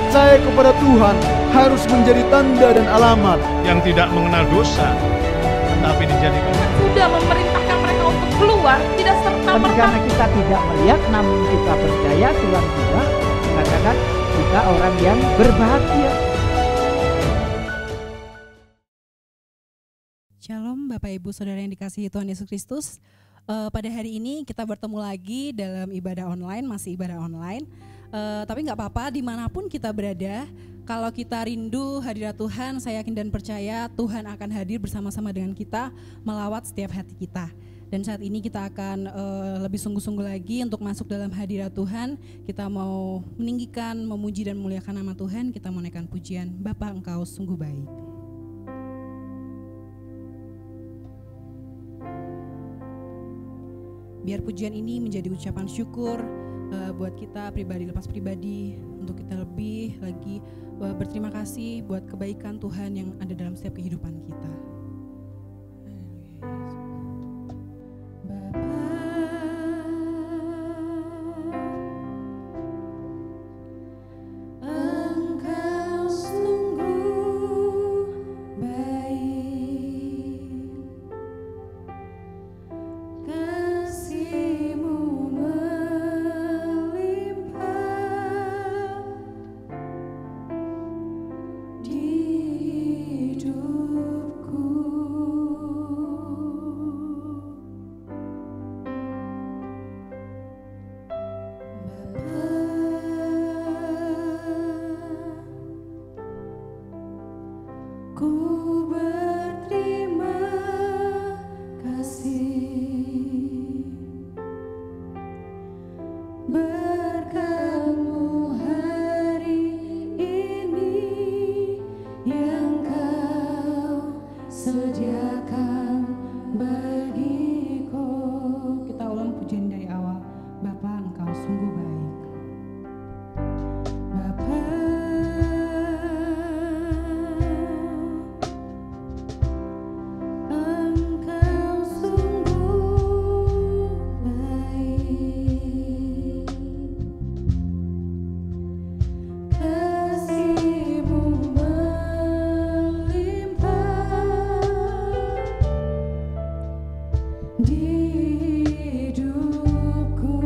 percaya kepada Tuhan harus menjadi tanda dan alamat. Yang tidak mengenal dosa, tetapi dijadikan sudah memerintahkan mereka untuk keluar, tidak serta-merta. Karena kita tidak melihat, namun kita percaya, Tuhan juga mengatakan kita orang yang berbahagia. Shalom Bapak Ibu Saudara yang dikasihi Tuhan Yesus Kristus. Pada hari ini kita bertemu lagi dalam ibadah online, masih ibadah online. Tapi gak apa-apa, dimanapun kita berada, kalau kita rindu hadirat Tuhan, saya yakin dan percaya Tuhan akan hadir bersama-sama dengan kita, melawat setiap hati kita. Dan saat ini kita akan lebih sungguh-sungguh lagi untuk masuk dalam hadirat Tuhan. Kita mau meninggikan, memuji dan memuliakan nama Tuhan. Kita mau naikkan pujian, Bapa Engkau sungguh baik. Biar pujian ini menjadi ucapan syukur buat kita pribadi lepas pribadi, untuk kita lebih lagi berterima kasih buat kebaikan Tuhan yang ada dalam setiap kehidupan kita. Di hidupku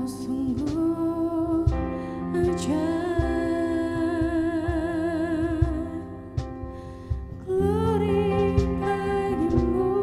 sungguh ajaib. Glory bagimu.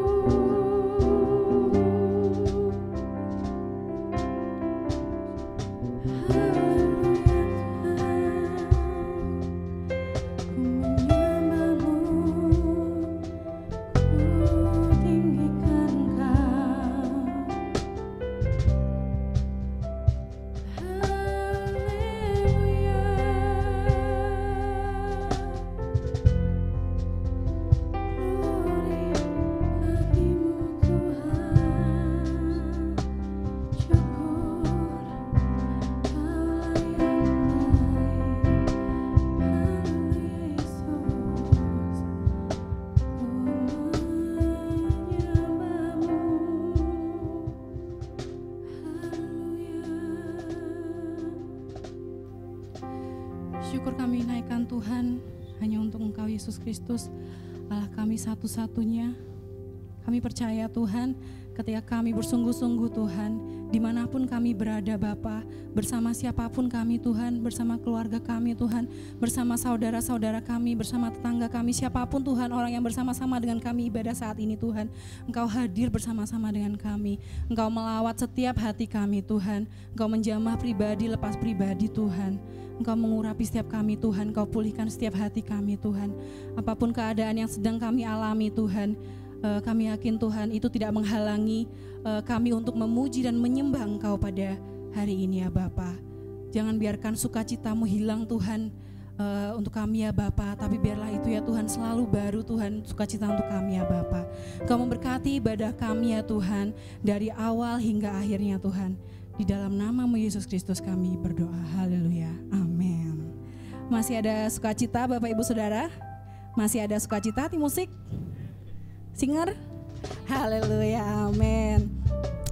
Syukur kami naikkan Tuhan hanya untuk Engkau Yesus Kristus, Allah kami satu-satunya. Kami percaya Tuhan, ketika kami bersungguh-sungguh Tuhan, dimanapun kami berada Bapa, bersama siapapun kami Tuhan, bersama keluarga kami Tuhan, bersama saudara-saudara kami, bersama tetangga kami, siapapun Tuhan, orang yang bersama-sama dengan kami ibadah saat ini Tuhan, Engkau hadir bersama-sama dengan kami, Engkau melawat setiap hati kami Tuhan, Engkau menjamah pribadi lepas pribadi Tuhan, Engkau mengurapi setiap kami Tuhan, Engkau pulihkan setiap hati kami Tuhan, apapun keadaan yang sedang kami alami Tuhan, kami yakin Tuhan itu tidak menghalangi kami untuk memuji dan menyembah Engkau pada hari ini ya Bapa. Jangan biarkan sukacitamu hilang Tuhan untuk kami ya Bapa, tapi biarlah itu ya Tuhan selalu baru Tuhan sukacita untuk kami ya Bapa. Kau memberkati ibadah kami ya Tuhan dari awal hingga akhirnya Tuhan. Di dalam nama-Mu Yesus Kristus kami berdoa. Haleluya. Amin. Masih ada sukacita Bapak Ibu Saudara? Masih ada sukacita tim musik? Singer? Haleluya, amin.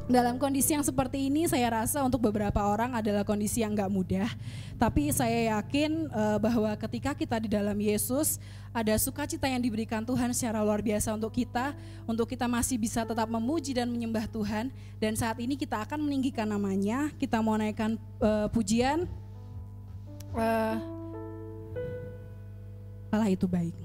Dalam kondisi yang seperti ini saya rasa untuk beberapa orang adalah kondisi yang gak mudah. Tapi saya yakin bahwa ketika kita di dalam Yesus ada sukacita yang diberikan Tuhan secara luar biasa untuk kita masih bisa tetap memuji dan menyembah Tuhan. Dan saat ini kita akan meninggikan namanya, kita mau naikkan pujian. Allah itu baik.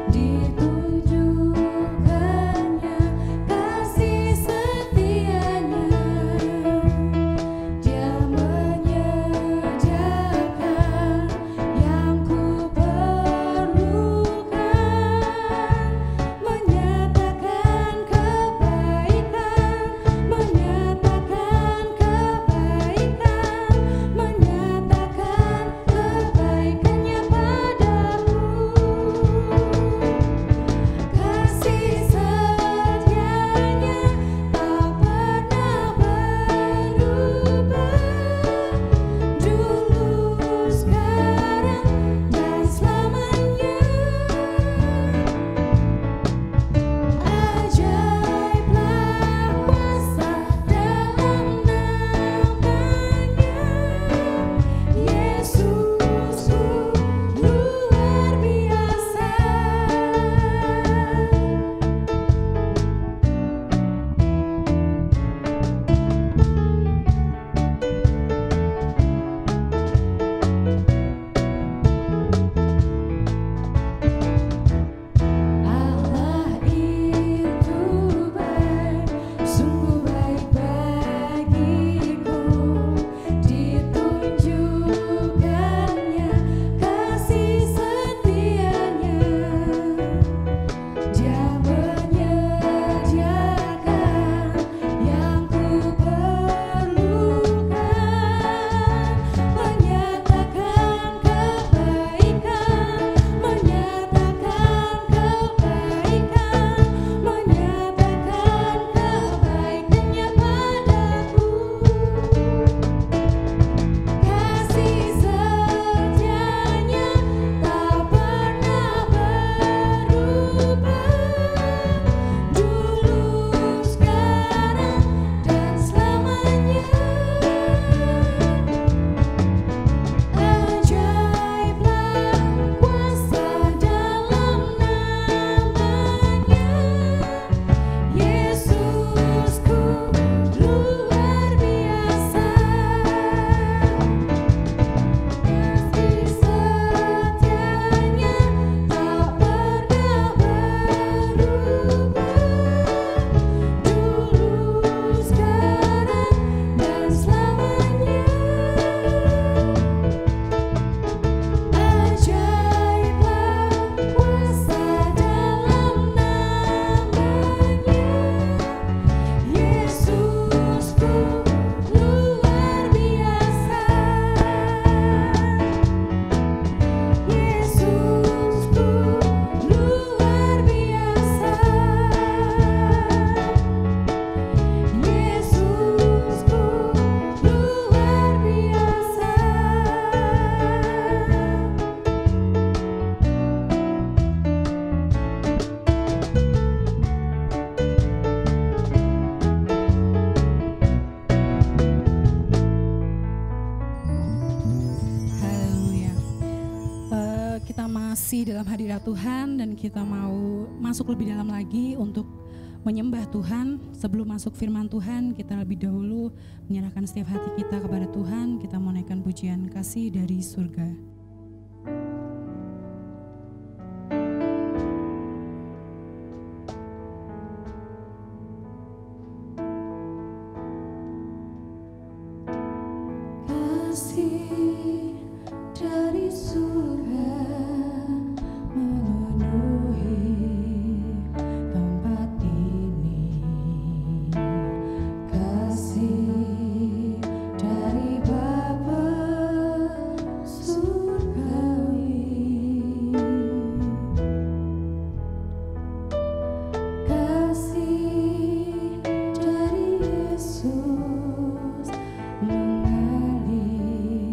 Ditujukannya kasih hadirat Tuhan dan kita mau masuk lebih dalam lagi untuk menyembah Tuhan. Sebelum masuk firman Tuhan, kita lebih dahulu menyerahkan setiap hati kita kepada Tuhan. Kita mau naikkan pujian kasih dari surga. Kasih dari surga memenuhi tempat ini, kasih dari Bapa surgawi, kasih dari Yesus mengalir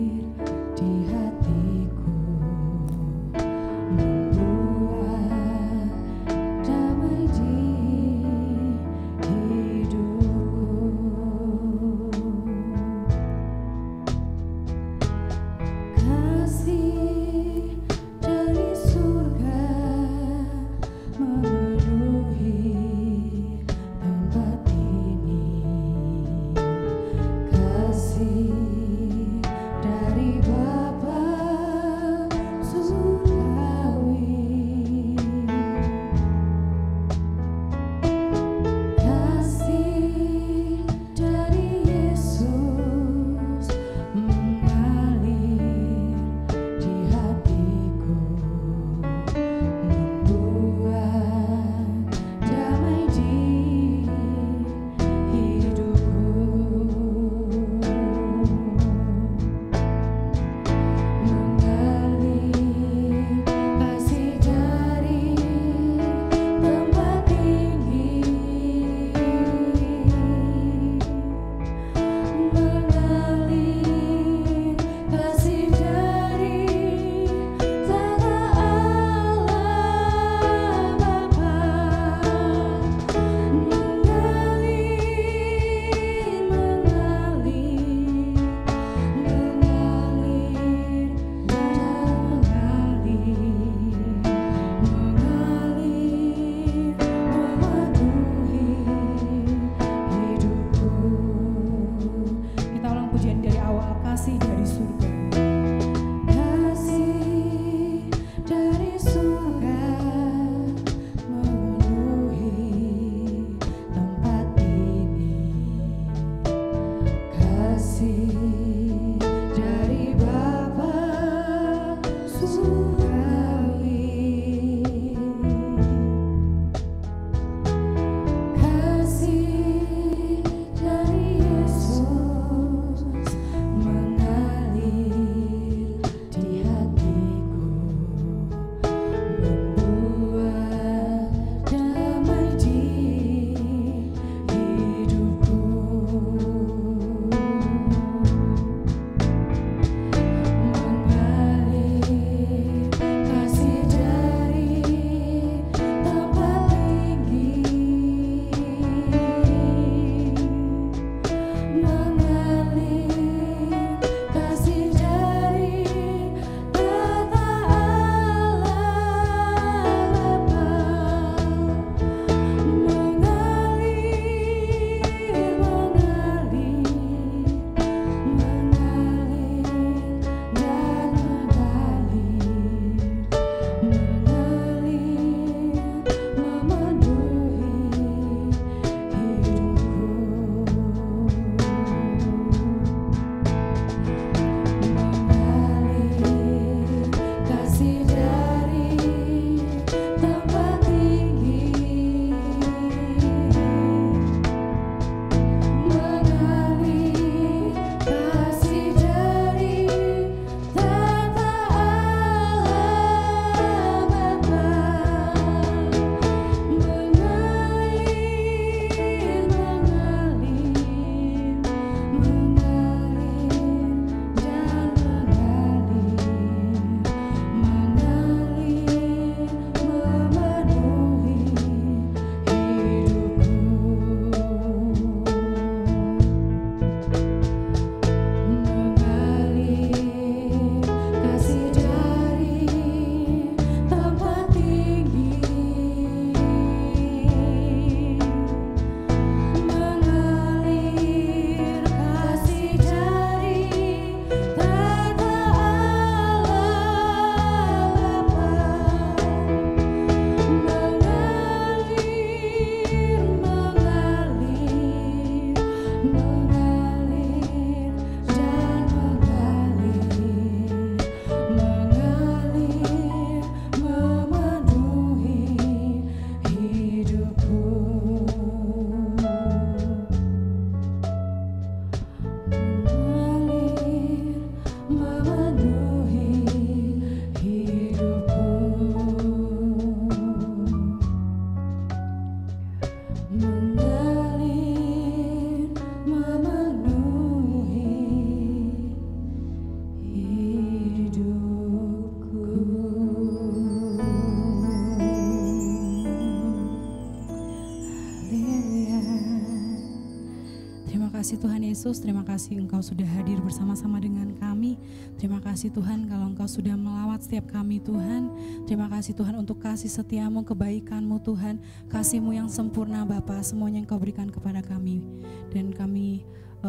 kasih Tuhan Yesus, terima kasih Engkau sudah hadir bersama-sama dengan kami. Terima kasih Tuhan kalau Engkau sudah melawat setiap kami Tuhan. Terima kasih Tuhan untuk kasih setiamu, kebaikanmu Tuhan, kasih-Mu yang sempurna Bapa, semuanya Engkau berikan kepada kami. Dan kami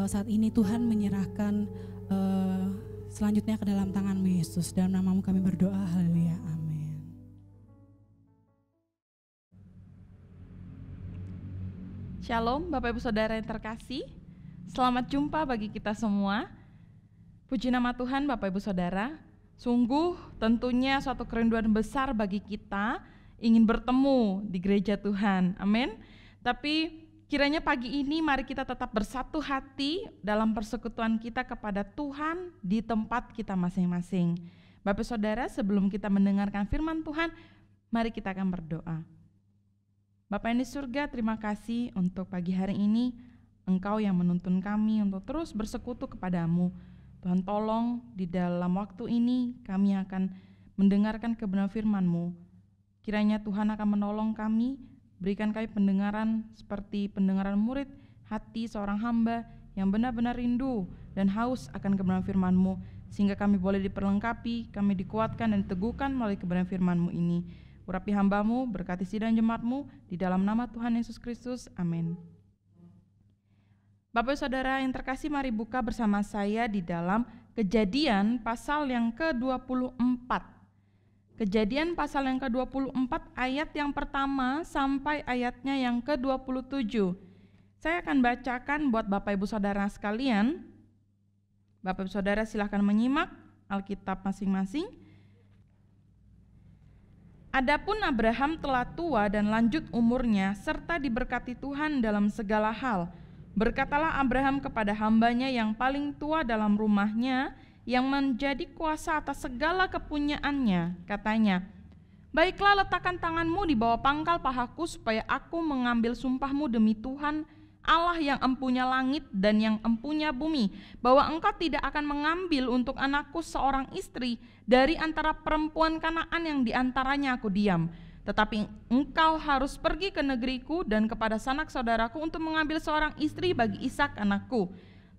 saat ini Tuhan menyerahkan selanjutnya ke dalam tangan-Mu Yesus. Dalam nama-Mu kami berdoa, haleluya, amin. Shalom Bapak Ibu Saudara yang terkasih, selamat jumpa bagi kita semua. Puji nama Tuhan Bapak Ibu Saudara, sungguh tentunya suatu kerinduan besar bagi kita ingin bertemu di gereja Tuhan, amin. Tapi kiranya pagi ini mari kita tetap bersatu hati dalam persekutuan kita kepada Tuhan di tempat kita masing-masing. Bapak Saudara, sebelum kita mendengarkan firman Tuhan, mari kita akan berdoa. Bapa yang di surga, terima kasih untuk pagi hari ini Engkau yang menuntun kami untuk terus bersekutu kepadamu. Tuhan, tolong di dalam waktu ini kami akan mendengarkan kebenaran firman-Mu. Kiranya Tuhan akan menolong kami, berikan kami pendengaran seperti pendengaran murid hati seorang hamba yang benar-benar rindu dan haus akan kebenaran firman-Mu, sehingga kami boleh diperlengkapi, kami dikuatkan dan diteguhkan melalui kebenaran firman-Mu ini. Urapi hamba-Mu, berkati sidang jemaat-Mu, di dalam nama Tuhan Yesus Kristus, amin. Bapak Saudara yang terkasih, mari buka bersama saya di dalam Kejadian pasal yang ke-24. Kejadian pasal yang ke-24 ayat yang pertama sampai ayatnya yang ke-27. Saya akan bacakan buat Bapak Ibu Saudara sekalian. Bapak Ibu Saudara silakan menyimak Alkitab masing-masing. Adapun Abraham telah tua dan lanjut umurnya serta diberkati Tuhan dalam segala hal. Berkatalah Abraham kepada hambanya yang paling tua dalam rumahnya, yang menjadi kuasa atas segala kepunyaannya, katanya, baiklah, letakkan tanganmu di bawah pangkal pahaku supaya aku mengambil sumpahmu demi Tuhan Allah yang empunya langit dan yang empunya bumi, bahwa engkau tidak akan mengambil untuk anakku seorang istri dari antara perempuan Kanaan yang diantaranya aku diam, tetapi engkau harus pergi ke negeriku dan kepada sanak saudaraku untuk mengambil seorang istri bagi Ishak anakku.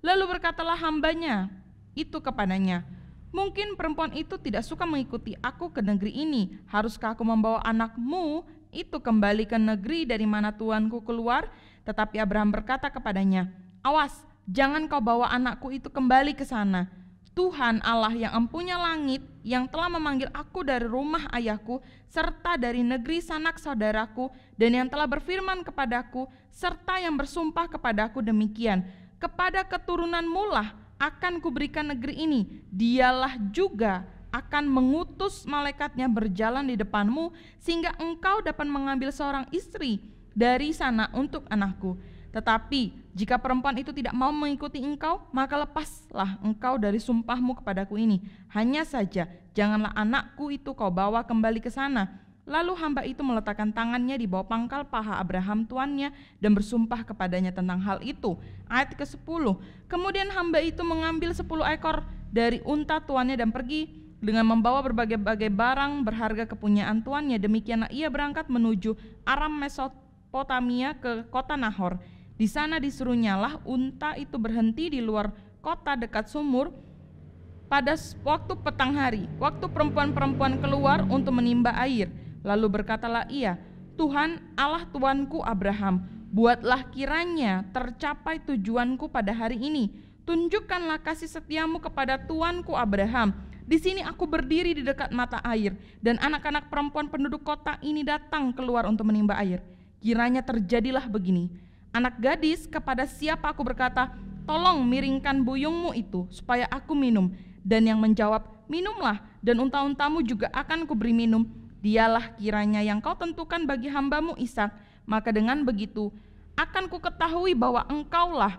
Lalu berkatalah hambanya itu kepadanya, mungkin perempuan itu tidak suka mengikuti aku ke negeri ini, haruskah aku membawa anakmu itu kembali ke negeri dari mana tuanku keluar? Tetapi Abraham berkata kepadanya, awas, jangan kau bawa anakku itu kembali ke sana. Tuhan Allah yang empunya langit, yang telah memanggil aku dari rumah ayahku, serta dari negeri sanak saudaraku, dan yang telah berfirman kepadaku, serta yang bersumpah kepadaku demikian, kepada keturunanmu lah akan kuberikan negeri ini. Dialah juga akan mengutus malaikatnya berjalan di depanmu, sehingga engkau dapat mengambil seorang istri dari sana untuk anakku. Tetapi jika perempuan itu tidak mau mengikuti engkau, maka lepaslah engkau dari sumpahmu kepadaku ini. Hanya saja janganlah anakku itu kau bawa kembali ke sana. Lalu hamba itu meletakkan tangannya di bawah pangkal paha Abraham tuannya dan bersumpah kepadanya tentang hal itu. Ayat ke-10, kemudian hamba itu mengambil 10 ekor dari unta tuannya dan pergi dengan membawa berbagai-bagai barang berharga kepunyaan tuannya. Demikianlah ia berangkat menuju Aram Mesopotamia ke kota Nahor. Di sana disuruhnyalah unta itu berhenti di luar kota dekat sumur pada waktu petang hari, waktu perempuan-perempuan keluar untuk menimba air. Lalu berkatalah ia, Tuhan Allah tuanku Abraham, buatlah kiranya tercapai tujuanku pada hari ini. Tunjukkanlah kasih setiamu kepada tuanku Abraham. Di sini aku berdiri di dekat mata air, dan anak-anak perempuan penduduk kota ini datang keluar untuk menimba air. Kiranya terjadilah begini, anak gadis kepada siapa aku berkata, tolong miringkan buyungmu itu supaya aku minum, dan yang menjawab, minumlah, dan unta-untamu juga akan kuberi minum. Dialah kiranya yang kau tentukan bagi hambamu Ishak. Maka dengan begitu akan ku ketahui bahwa engkaulah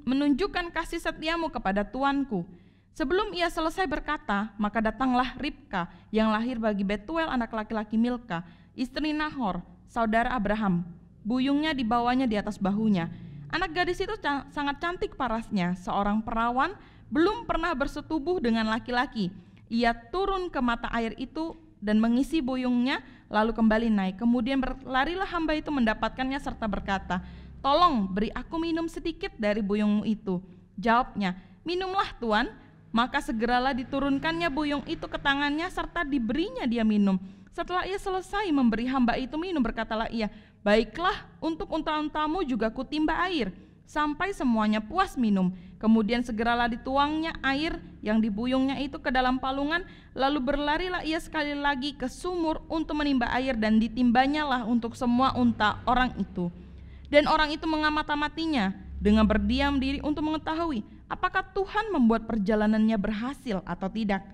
menunjukkan kasih setiamu kepada tuanku. Sebelum ia selesai berkata, maka datanglah Ribka yang lahir bagi Betuel anak laki-laki Milka, istri Nahor, saudara Abraham. Buyungnya dibawanya di atas bahunya. Anak gadis itu sangat cantik parasnya, seorang perawan, belum pernah bersetubuh dengan laki-laki. Ia turun ke mata air itu dan mengisi buyungnya, lalu kembali naik. Kemudian berlarilah hamba itu mendapatkannya serta berkata, tolong beri aku minum sedikit dari buyungmu itu. Jawabnya, minumlah Tuan. Maka segeralah diturunkannya buyung itu ke tangannya serta diberinya dia minum. Setelah ia selesai memberi hamba itu minum, berkatalah ia, baiklah, untuk unta-untamu juga kutimba air, sampai semuanya puas minum. Kemudian segeralah dituangnya air yang di buyungnya itu ke dalam palungan, lalu berlarilah ia sekali lagi ke sumur untuk menimba air, dan ditimbanya lah untuk semua unta orang itu. Dan orang itu mengamati-amatinya dengan berdiam diri untuk mengetahui apakah Tuhan membuat perjalanannya berhasil atau tidak.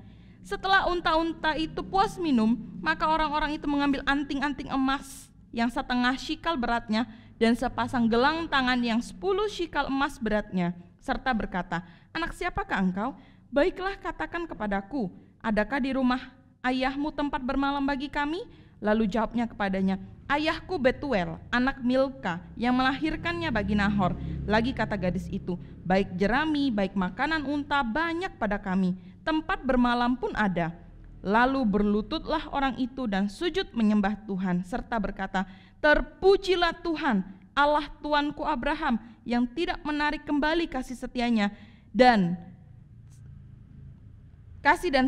Setelah unta-unta itu puas minum, maka orang-orang itu mengambil anting-anting emas yang setengah shikal beratnya dan sepasang gelang tangan yang 10 shikal emas beratnya, serta berkata, anak siapakah engkau? Baiklah, katakan kepadaku, adakah di rumah ayahmu tempat bermalam bagi kami? Lalu jawabnya kepadanya, ayahku Betuel, anak Milka, yang melahirkannya bagi Nahor. Lagi kata gadis itu, baik jerami, baik makanan unta banyak pada kami, tempat bermalam pun ada. Lalu berlututlah orang itu dan sujud menyembah Tuhan, serta berkata, terpujilah Tuhan, Allah tuanku Abraham, yang tidak menarik kembali kasih setianya dan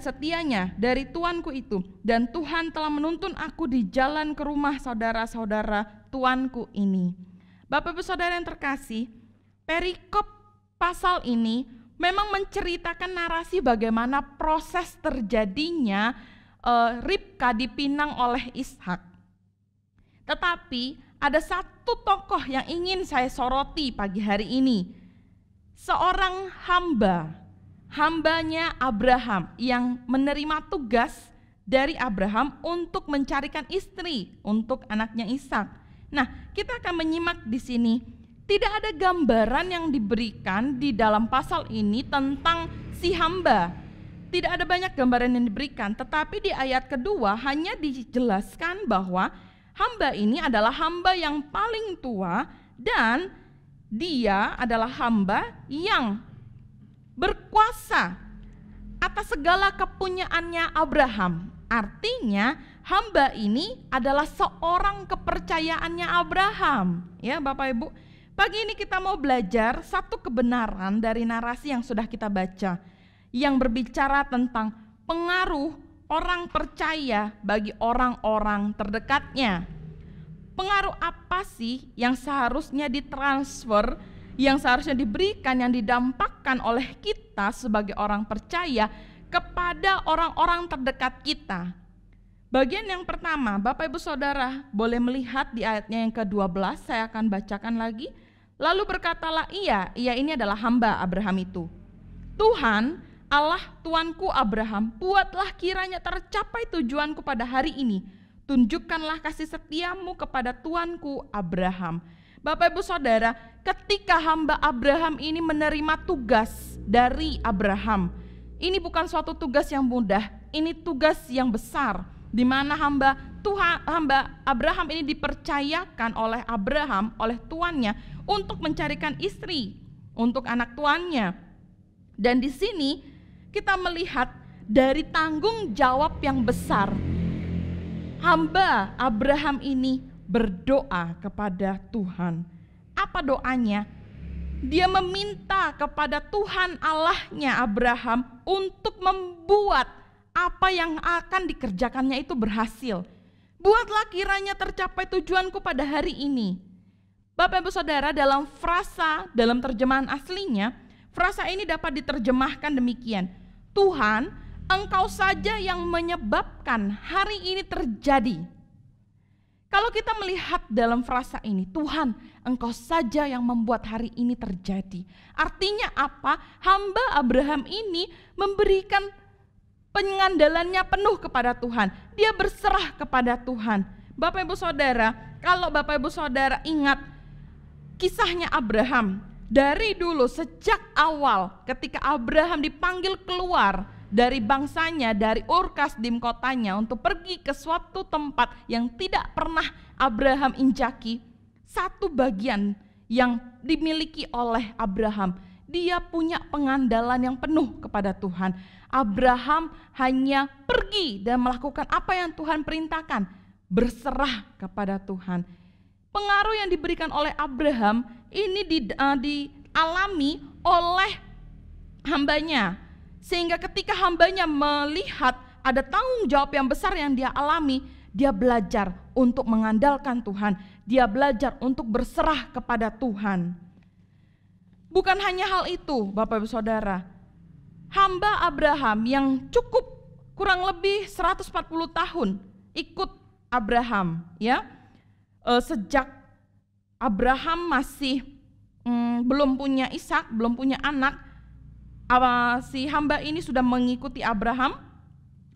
setianya dari tuanku itu, dan Tuhan telah menuntun aku di jalan ke rumah saudara-saudara tuanku ini. Bapak Ibu Saudara yang terkasih, perikop pasal ini memang menceritakan narasi bagaimana proses terjadinya Ribka dipinang oleh Ishak. Tetapi ada satu tokoh yang ingin saya soroti pagi hari ini, seorang hambanya Abraham yang menerima tugas dari Abraham untuk mencarikan istri untuk anaknya Ishak. Nah, kita akan menyimak di sini. Tidak ada gambaran yang diberikan di dalam pasal ini tentang si hamba. Tidak ada banyak gambaran yang diberikan, tetapi di ayat kedua hanya dijelaskan bahwa hamba ini adalah hamba yang paling tua dan dia adalah hamba yang berkuasa atas segala kepunyaannya Abraham. Artinya hamba ini adalah seorang kepercayaannya Abraham. Ya Bapak Ibu, pagi ini kita mau belajar satu kebenaran dari narasi yang sudah kita baca, yang berbicara tentang pengaruh orang percaya bagi orang-orang terdekatnya. Pengaruh apa sih yang seharusnya ditransfer, yang seharusnya diberikan, yang didampakkan oleh kita sebagai orang percaya kepada orang-orang terdekat kita? Bagian yang pertama, Bapak Ibu Saudara boleh melihat di ayatnya yang ke-12, saya akan bacakan lagi. Lalu berkatalah ia ini adalah hamba Abraham itu, Tuhan, Allah tuanku Abraham, buatlah kiranya tercapai tujuanku pada hari ini. Tunjukkanlah kasih setiamu kepada tuanku Abraham. Bapak Ibu Saudara, ketika hamba Abraham ini menerima tugas dari Abraham, ini bukan suatu tugas yang mudah, ini tugas yang besar, di mana hamba Abraham ini dipercayakan oleh Abraham, oleh tuannya, untuk mencarikan istri untuk anak tuannya. Dan di sini kita melihat dari tanggung jawab yang besar, hamba Abraham ini berdoa kepada Tuhan. Apa doanya? Dia meminta kepada Tuhan Allahnya Abraham untuk membuat apa yang akan dikerjakannya itu berhasil. Buatlah kiranya tercapai tujuanku pada hari ini. Bapak Ibu Saudara, dalam frasa, dalam terjemahan aslinya, frasa ini dapat diterjemahkan demikian. Tuhan, Engkau saja yang menyebabkan hari ini terjadi. Kalau kita melihat dalam frasa ini, Tuhan, Engkau saja yang membuat hari ini terjadi. Artinya apa? Hamba Abraham ini memberikan pengandalannya penuh kepada Tuhan. Dia berserah kepada Tuhan. Bapak Ibu Saudara, kalau Bapak Ibu Saudara ingat kisahnya Abraham, dari dulu sejak awal ketika Abraham dipanggil keluar dari bangsanya, dari Ur Kasdim kotanya, untuk pergi ke suatu tempat yang tidak pernah Abraham injaki, satu bagian yang dimiliki oleh Abraham, dia punya pengandalan yang penuh kepada Tuhan. Abraham hanya pergi dan melakukan apa yang Tuhan perintahkan, berserah kepada Tuhan. Pengaruh yang diberikan oleh Abraham ini dialami oleh hambanya. Sehingga ketika hambanya melihat ada tanggung jawab yang besar yang dia alami, dia belajar untuk mengandalkan Tuhan. Dia belajar untuk berserah kepada Tuhan. Bukan hanya hal itu, Bapak Ibu Saudara. Hamba Abraham yang cukup kurang lebih 140 tahun ikut Abraham, ya. Sejak Abraham masih belum punya Ishak, belum punya anak, si hamba ini sudah mengikuti Abraham,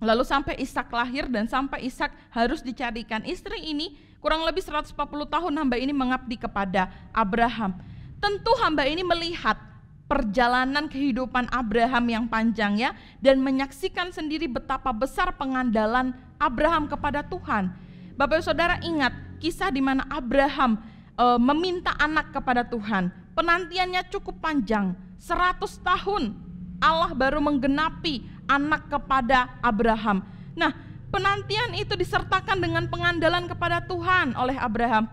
lalu sampai Ishak lahir dan sampai Ishak harus dicarikan istri ini, kurang lebih 140 tahun hamba ini mengabdi kepada Abraham. Tentu hamba ini melihat perjalanan kehidupan Abraham yang panjang, ya, dan menyaksikan sendiri betapa besar pengandalan Abraham kepada Tuhan. Bapak Ibu Saudara ingat kisah di mana Abraham meminta anak kepada Tuhan. Penantiannya cukup panjang, 100 tahun Allah baru menggenapi anak kepada Abraham. Nah, penantian itu disertakan dengan pengandalan kepada Tuhan oleh Abraham.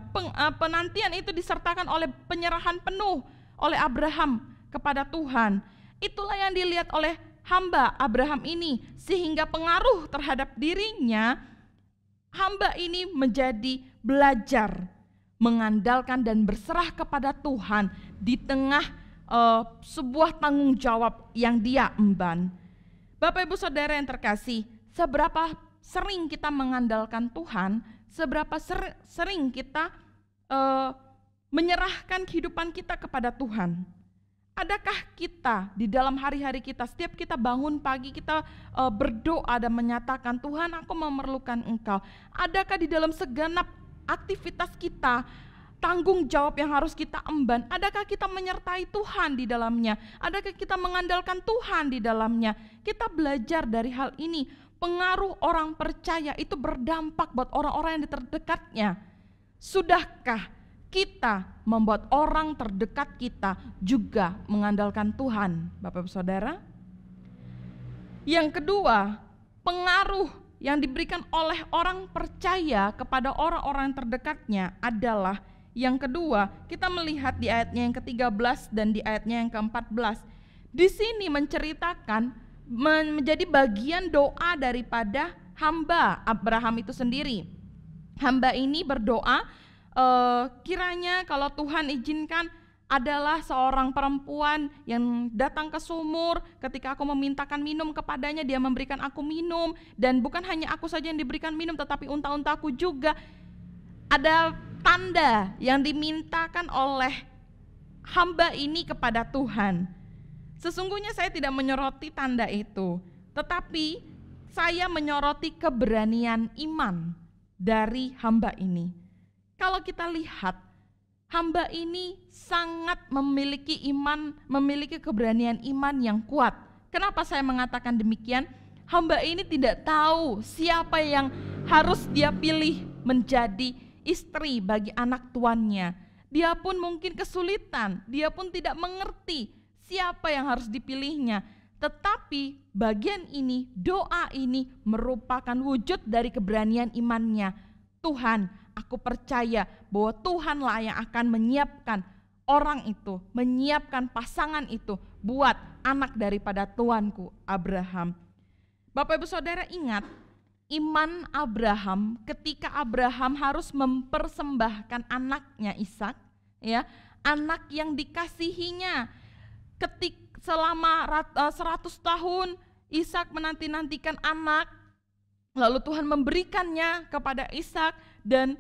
Penantian itu disertakan oleh penyerahan penuh oleh Abraham kepada Tuhan. Itulah yang dilihat oleh hamba Abraham ini, sehingga pengaruh terhadap dirinya, hamba ini menjadi belajar mengandalkan dan berserah kepada Tuhan di tengah sebuah tanggung jawab yang dia emban. Bapak Ibu Saudara yang terkasih, seberapa sering kita mengandalkan Tuhan, seberapa sering kita menyerahkan kehidupan kita kepada Tuhan. Adakah kita di dalam hari-hari kita, setiap kita bangun pagi kita berdoa dan menyatakan, Tuhan aku memerlukan Engkau. Adakah di dalam segenap aktivitas kita, tanggung jawab yang harus kita emban, adakah kita menyertai Tuhan di dalamnya? Adakah kita mengandalkan Tuhan di dalamnya? Kita belajar dari hal ini. Pengaruh orang percaya itu berdampak buat orang-orang yang di terdekatnya. Sudahkah kita membuat orang terdekat kita juga mengandalkan Tuhan, Bapak Ibu Saudara? Yang kedua, pengaruh yang diberikan oleh orang percaya kepada orang-orang terdekatnya adalah, yang kedua, kita melihat di ayatnya yang ke-13 dan di ayatnya yang ke-14. Di sini menceritakan menjadi bagian doa daripada hamba Abraham itu sendiri. Hamba ini berdoa, kiranya kalau Tuhan izinkan adalah seorang perempuan yang datang ke sumur, ketika aku memintakan minum kepadanya, dia memberikan aku minum, dan bukan hanya aku saja yang diberikan minum, tetapi unta-untaku juga. Ada tanda yang dimintakan oleh hamba ini kepada Tuhan. Sesungguhnya saya tidak menyoroti tanda itu, tetapi saya menyoroti keberanian iman dari hamba ini. Kalau kita lihat, hamba ini sangat memiliki iman, memiliki keberanian iman yang kuat. Kenapa saya mengatakan demikian? Hamba ini tidak tahu siapa yang harus dia pilih menjadi istri bagi anak tuannya. Dia pun mungkin kesulitan, dia pun tidak mengerti siapa yang harus dipilihnya. Tetapi bagian ini, doa ini merupakan wujud dari keberanian imannya. Tuhan, aku percaya bahwa Tuhanlah yang akan menyiapkan orang itu, menyiapkan pasangan itu buat anak daripada tuanku Abraham. Bapak Ibu Saudara ingat, iman Abraham ketika Abraham harus mempersembahkan anaknya Ishak, ya, anak yang dikasihinya. Selama 100 tahun Ishak menanti-nantikan anak, lalu Tuhan memberikannya kepada Ishak, dan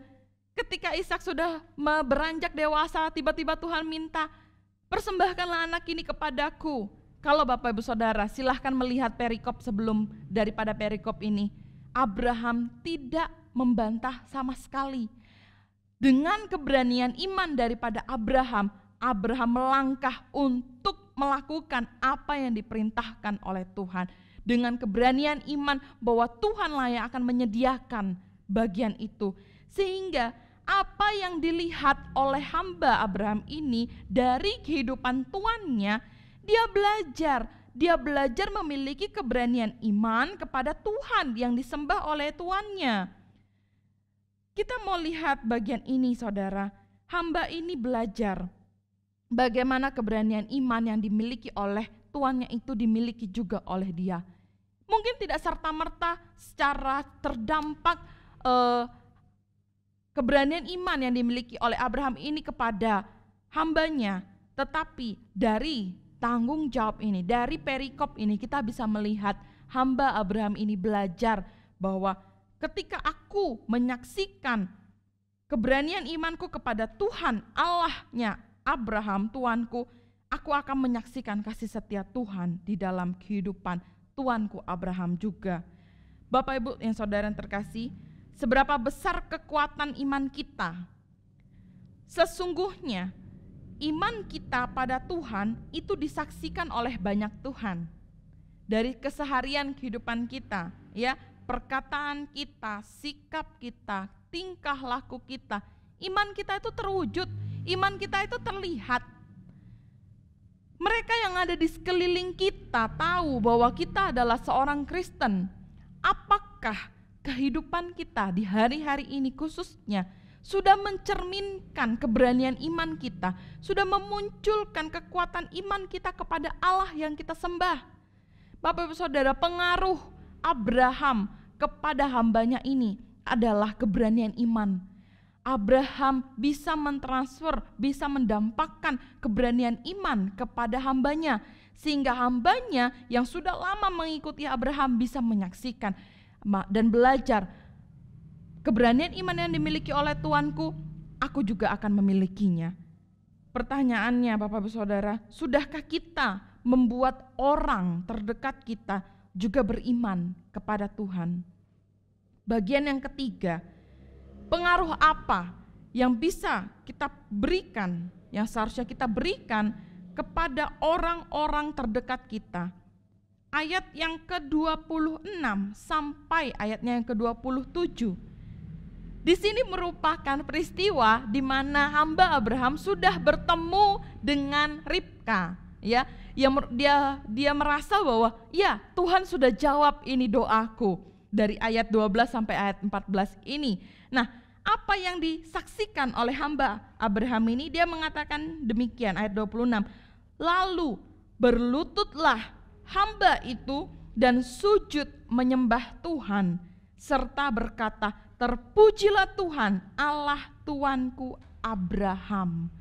ketika Ishak sudah beranjak dewasa, tiba-tiba Tuhan minta, persembahkanlah anak ini kepadaku. Kalau Bapak Ibu Saudara silahkan melihat perikop sebelum daripada perikop ini, Abraham tidak membantah sama sekali. Dengan keberanian iman daripada Abraham melangkah untuk melakukan apa yang diperintahkan oleh Tuhan. Dengan keberanian iman bahwa Tuhanlah yang akan menyediakan bagian itu. Sehingga apa yang dilihat oleh hamba Abraham ini dari kehidupan tuannya, dia belajar memiliki keberanian iman kepada Tuhan yang disembah oleh tuannya. Kita mau lihat bagian ini saudara, hamba ini belajar bagaimana keberanian iman yang dimiliki oleh tuannya itu dimiliki juga oleh dia. Mungkin tidak serta-merta secara terdampak keberanian iman yang dimiliki oleh Abraham ini kepada hambanya, tetapi dari tanggung jawab ini, dari perikop ini kita bisa melihat hamba Abraham ini belajar bahwa ketika aku menyaksikan keberanian imanku kepada Tuhan Allahnya Abraham, Tuanku, aku akan menyaksikan kasih setia Tuhan di dalam kehidupan Tuanku Abraham juga. Bapak Ibu yang saudara yang terkasih, seberapa besar kekuatan iman kita? Sesungguhnya iman kita pada Tuhan itu disaksikan oleh banyak Tuhan. Dari keseharian kehidupan kita, ya, perkataan kita, sikap kita, tingkah laku kita, iman kita itu terwujud, iman kita itu terlihat. Mereka yang ada di sekeliling kita tahu bahwa kita adalah seorang Kristen. Apakah kehidupan kita di hari-hari ini khususnya sudah mencerminkan keberanian iman kita, sudah memunculkan kekuatan iman kita kepada Allah yang kita sembah? Bapak Ibu Saudara, pengaruh Abraham kepada hambanya ini adalah keberanian iman. Abraham bisa mentransfer, bisa mendampakkan keberanian iman kepada hambanya, sehingga hambanya yang sudah lama mengikuti Abraham bisa menyaksikan dan belajar keberanian iman yang dimiliki oleh Tuanku, aku juga akan memilikinya. Pertanyaannya Bapak Ibu Saudara, sudahkah kita membuat orang terdekat kita juga beriman kepada Tuhan? Bagian yang ketiga, pengaruh apa yang bisa kita berikan, yang seharusnya kita berikan kepada orang-orang terdekat kita? Ayat yang ke-26 sampai ayatnya yang ke-27. Di sini merupakan peristiwa di mana hamba Abraham sudah bertemu dengan Ribka, ya. Dia merasa bahwa ya Tuhan sudah jawab ini doaku dari ayat 12 sampai ayat 14 ini. Nah, apa yang disaksikan oleh hamba Abraham ini? Dia mengatakan demikian ayat 26. Lalu berlututlah hamba itu dan sujud menyembah Tuhan serta berkata, terpujilah Tuhan Allah Tuanku Abraham.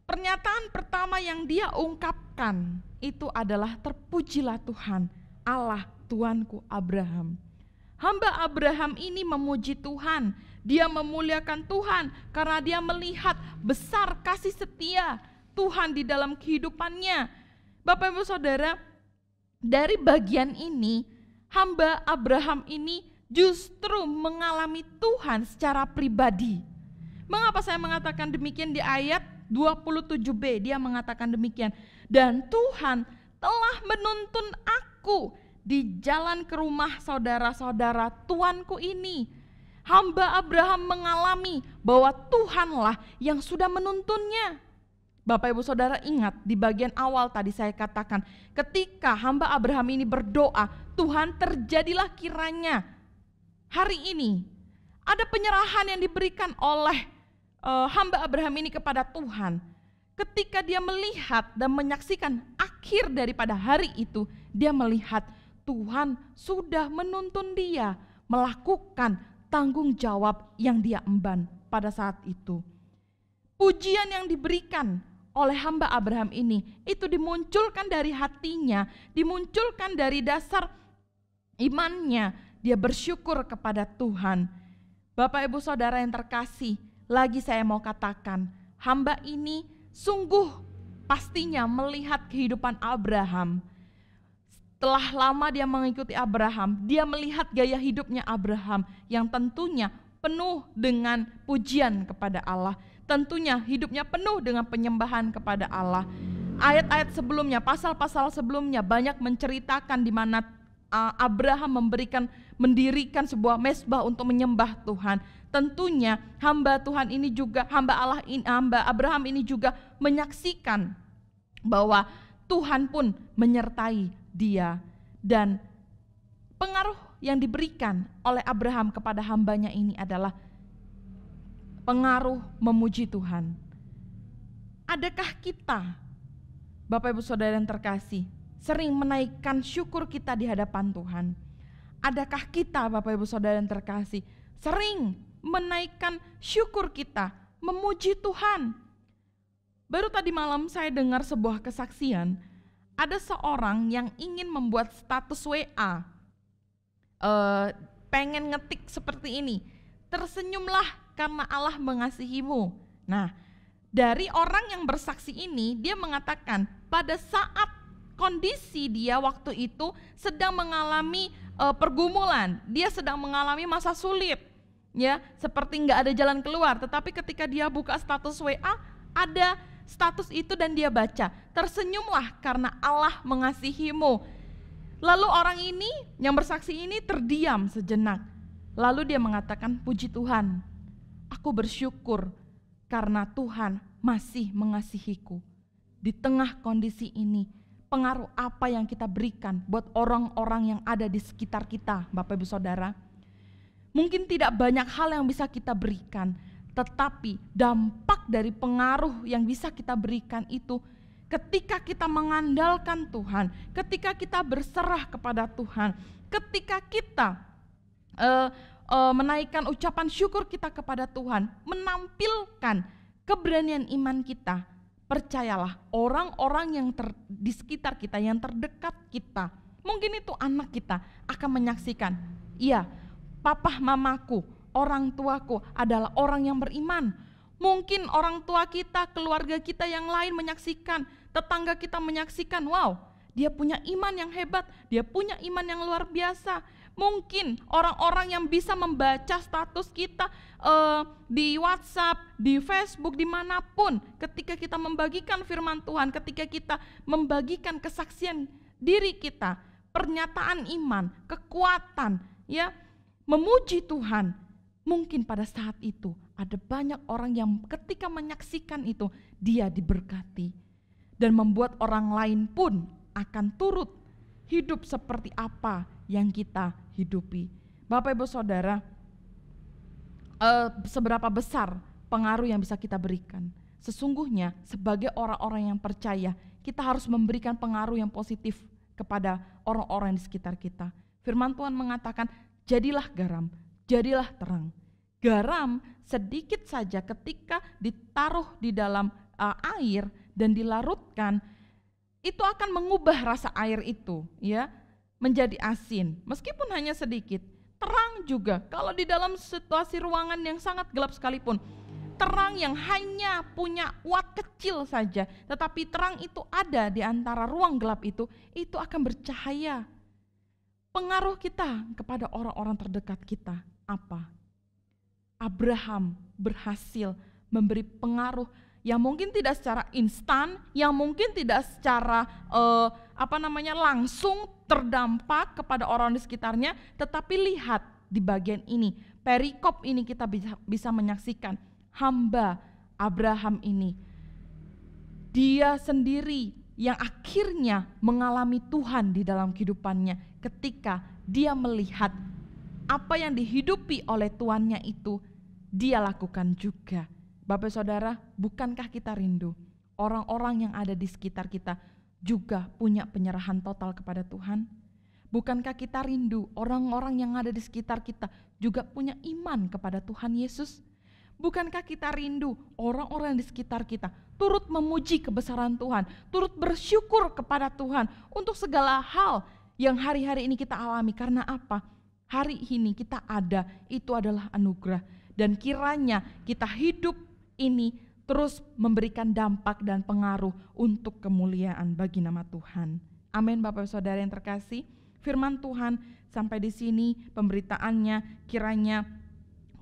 Pernyataan pertama yang dia ungkapkan itu adalah terpujilah Tuhan Allah Tuanku Abraham. Hamba Abraham ini memuji Tuhan, dia memuliakan Tuhan karena dia melihat besar kasih setia Tuhan di dalam kehidupannya. Bapak Ibu Saudara, dari bagian ini hamba Abraham ini justru mengalami Tuhan secara pribadi. Mengapa saya mengatakan demikian? Di ayat 27b dia mengatakan demikian. Dan Tuhan telah menuntun aku di jalan ke rumah saudara-saudara Tuanku ini. Hamba Abraham mengalami bahwa Tuhanlah yang sudah menuntunnya. Bapak Ibu Saudara ingat di bagian awal tadi saya katakan, ketika hamba Abraham ini berdoa, Tuhan terjadilah kiranya hari ini ada penyerahan yang diberikan oleh hamba Abraham ini kepada Tuhan. Ketika dia melihat dan menyaksikan akhir daripada hari itu, dia melihat Tuhan sudah menuntun dia melakukan tanggung jawab yang dia emban pada saat itu. Pujian yang diberikan oleh hamba Abraham ini itu dimunculkan dari hatinya, dimunculkan dari dasar imannya. Dia bersyukur kepada Tuhan. Bapak Ibu Saudara yang terkasih, lagi saya mau katakan, hamba ini sungguh pastinya melihat kehidupan Abraham. Setelah lama dia mengikuti Abraham, dia melihat gaya hidupnya Abraham yang tentunya penuh dengan pujian kepada Allah. Tentunya hidupnya penuh dengan penyembahan kepada Allah. Ayat-ayat sebelumnya, pasal-pasal sebelumnya banyak menceritakan di mana Abraham mendirikan sebuah mezbah untuk menyembah Tuhan. Tentunya hamba Tuhan ini juga, hamba Abraham ini juga menyaksikan bahwa Tuhan pun menyertai dia. Dan pengaruh yang diberikan oleh Abraham kepada hambanya ini adalah pengaruh memuji Tuhan. Adakah kita, Bapak Ibu Saudara yang terkasih, sering menaikkan syukur kita di hadapan Tuhan? Adakah kita, Bapak Ibu Saudara yang terkasih, sering menaikkan syukur kita, memuji Tuhan? Baru tadi malam saya dengar sebuah kesaksian, ada seorang yang ingin membuat status WA, pengen ngetik seperti ini, tersenyumlah karena Allah mengasihimu. Nah, dari orang yang bersaksi ini, dia mengatakan pada saat kondisi dia waktu itu sedang mengalami pergumulan, dia sedang mengalami masa sulit, ya, seperti nggak ada jalan keluar. Tetapi ketika dia buka status WA, ada status itu dan dia baca, tersenyumlah karena Allah mengasihimu. Lalu orang ini yang bersaksi ini terdiam sejenak. Lalu dia mengatakan, puji Tuhan, aku bersyukur karena Tuhan masih mengasihiku. Di tengah kondisi ini, pengaruh apa yang kita berikan buat orang-orang yang ada di sekitar kita, Bapak Ibu Saudara? Mungkin tidak banyak hal yang bisa kita berikan, tetapi dampak dari pengaruh yang bisa kita berikan itu ketika kita mengandalkan Tuhan, ketika kita berserah kepada Tuhan, ketika kita menaikkan ucapan syukur kita kepada Tuhan, menampilkan keberanian iman kita. Percayalah, orang-orang yang di sekitar kita, yang terdekat kita, mungkin itu anak kita, akan menyaksikan, iya, papa mamaku, orang tuaku adalah orang yang beriman. Mungkin orang tua kita, keluarga kita yang lain menyaksikan, tetangga kita menyaksikan, wow, dia punya iman yang hebat, dia punya iman yang luar biasa. Mungkin orang-orang yang bisa membaca status kita di WhatsApp, di Facebook, dimanapun, ketika kita membagikan firman Tuhan, ketika kita membagikan kesaksian diri kita, pernyataan iman, kekuatan, ya, memuji Tuhan, mungkin pada saat itu ada banyak orang yang ketika menyaksikan itu, dia diberkati dan membuat orang lain pun akan turut hidup seperti apa yang kita hidupi. Bapak Ibu Saudara, seberapa besar pengaruh yang bisa kita berikan? Sesungguhnya sebagai orang-orang yang percaya, kita harus memberikan pengaruh yang positif kepada orang-orang di sekitar kita. Firman Tuhan mengatakan, jadilah garam, jadilah terang. Garam sedikit saja ketika ditaruh di dalam air dan dilarutkan, itu akan mengubah rasa air itu, ya, menjadi asin, meskipun hanya sedikit. Terang juga, kalau di dalam situasi ruangan yang sangat gelap sekalipun, terang yang hanya punya watt kecil saja, tetapi terang itu ada di antara ruang gelap itu akan bercahaya. Pengaruh kita kepada orang-orang terdekat kita apa? Abraham berhasil memberi pengaruh yang mungkin tidak secara instan, yang mungkin tidak secara langsung terdampak kepada orang di sekitarnya, tetapi lihat di bagian ini, perikop ini kita bisa menyaksikan hamba Abraham ini. Dia sendiri yang akhirnya mengalami Tuhan di dalam kehidupannya ketika dia melihat apa yang dihidupi oleh tuannya itu dia lakukan juga. Bapak Saudara, bukankah kita rindu orang-orang yang ada di sekitar kita juga punya penyerahan total kepada Tuhan? Bukankah kita rindu orang-orang yang ada di sekitar kita juga punya iman kepada Tuhan Yesus? Bukankah kita rindu orang-orang di sekitar kita turut memuji kebesaran Tuhan, turut bersyukur kepada Tuhan untuk segala hal yang hari-hari ini kita alami? Karena apa? Hari ini kita ada, itu adalah anugerah. Dan kiranya kita hidup ini terus memberikan dampak dan pengaruh untuk kemuliaan bagi nama Tuhan. Amin. Bapak Saudara yang terkasih, firman Tuhan sampai di sini pemberitaannya, kiranya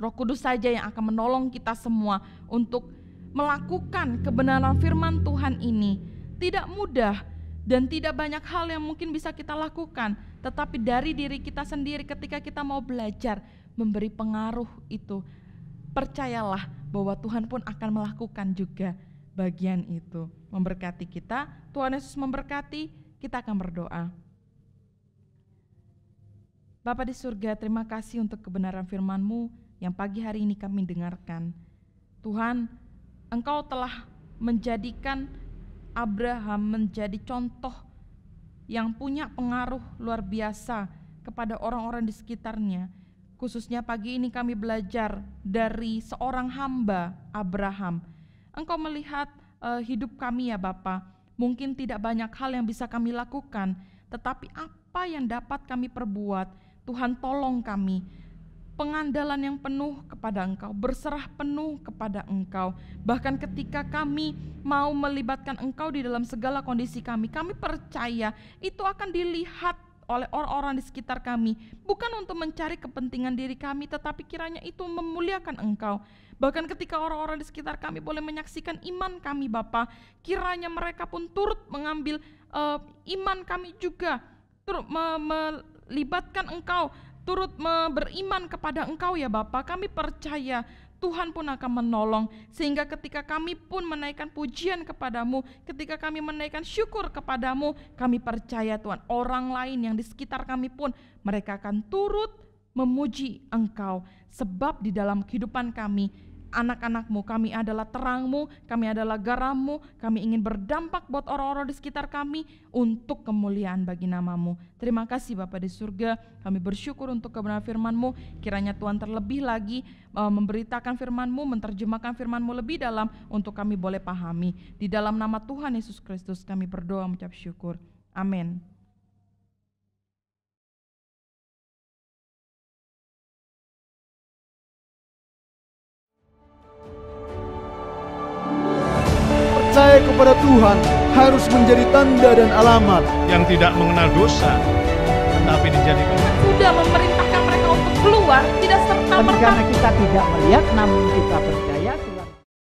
Roh Kudus saja yang akan menolong kita semua untuk melakukan kebenaran firman Tuhan ini. Tidak mudah dan tidak banyak hal yang mungkin bisa kita lakukan, tetapi dari diri kita sendiri ketika kita mau belajar memberi pengaruh itu, percayalah bahwa Tuhan pun akan melakukan juga bagian itu. Memberkati kita, Tuhan Yesus memberkati, kita akan berdoa. Bapa di surga, terima kasih untuk kebenaran firman-Mu yang pagi hari ini kami dengarkan. Tuhan, Engkau telah menjadikan Abraham menjadi contoh yang punya pengaruh luar biasa kepada orang-orang di sekitarnya. Khususnya pagi ini kami belajar dari seorang hamba Abraham. Engkau melihat hidup kami ya Bapa. Mungkin tidak banyak hal yang bisa kami lakukan, tetapi apa yang dapat kami perbuat, Tuhan tolong kami. Pengandalan yang penuh kepada Engkau, berserah penuh kepada Engkau. Bahkan ketika kami mau melibatkan Engkau di dalam segala kondisi kami percaya itu akan dilihat oleh orang-orang di sekitar kami. Bukan untuk mencari kepentingan diri kami, tetapi kiranya itu memuliakan Engkau. Bahkan ketika orang-orang di sekitar kami boleh menyaksikan iman kami Bapa, kiranya mereka pun turut mengambil iman kami juga, turut melibatkan Engkau, turut beriman kepada Engkau ya Bapa. Kami percaya Tuhan pun akan menolong, sehingga ketika kami pun menaikkan pujian kepadamu, ketika kami menaikkan syukur kepadamu, kami percaya Tuhan, orang lain yang di sekitar kami pun mereka akan turut memuji Engkau. Sebab di dalam kehidupan kami, anak-anak-Mu, kami adalah terang-Mu, kami adalah garam-Mu, kami ingin berdampak buat orang-orang di sekitar kami untuk kemuliaan bagi nama-Mu. Terima kasih Bapa di surga, kami bersyukur untuk kebenaran firman-Mu. Kiranya Tuhan terlebih lagi memberitakan firman-Mu, menerjemahkan firman-Mu lebih dalam untuk kami boleh pahami. Di dalam nama Tuhan Yesus Kristus kami berdoa mengucap syukur. Amin. Percaya kepada Tuhan harus menjadi tanda dan alamat yang tidak mengenal dosa, tetapi dijadikan Sudah memerintahkan mereka untuk keluar, tidak serta-merta Karena kita tidak melihat namun kita percaya.